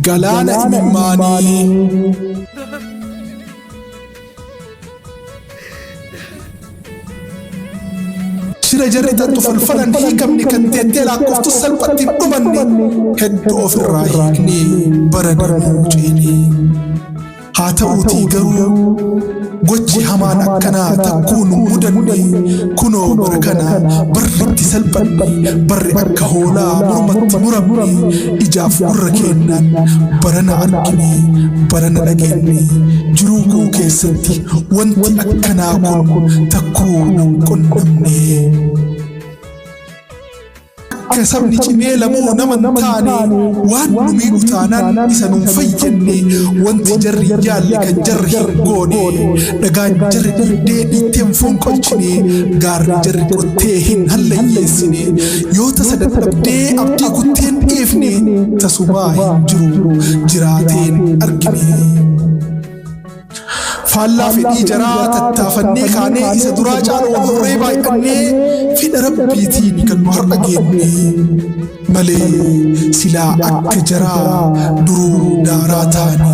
galaana imimmaanii. Shira jarri tantu falfalan hiikamni kan teettee lakkooftu salphatti hin dhumanne hedduu ofirraa hiikni bara daruu ceene. Haa ta'uutii garuu gochi hamaan akkanaa takkuun mudanne kunoo bara kana barritti salphanne barri akka hoolaa mormatti muramne ijaaf gurra keennan barana argine barana dhageenye jiruu koo keessatti wanti akkanaa kun takkuu nun qunnamne. Akka sabni cimee lamuu nama hin taane waan nu miidhu taanaan isa nuun fayyenne wanti jarri jaalle kan jarri hin goone dhagaan jarri dhiiddee dhiitteen fonqolchine gaarri jarri qottee hin hallayyeessine yoo tasa dadhabdee abdii kutteen dhiifne tasumaa hin jiru jiraateen argine. Faallaa fedhii jaraa tattaafannee kaanee isa duraa caaloo warree baay'annee fedha rabbiitiin kan nu har'a geenne malee silaa akka jaraa duruu daaraa taane.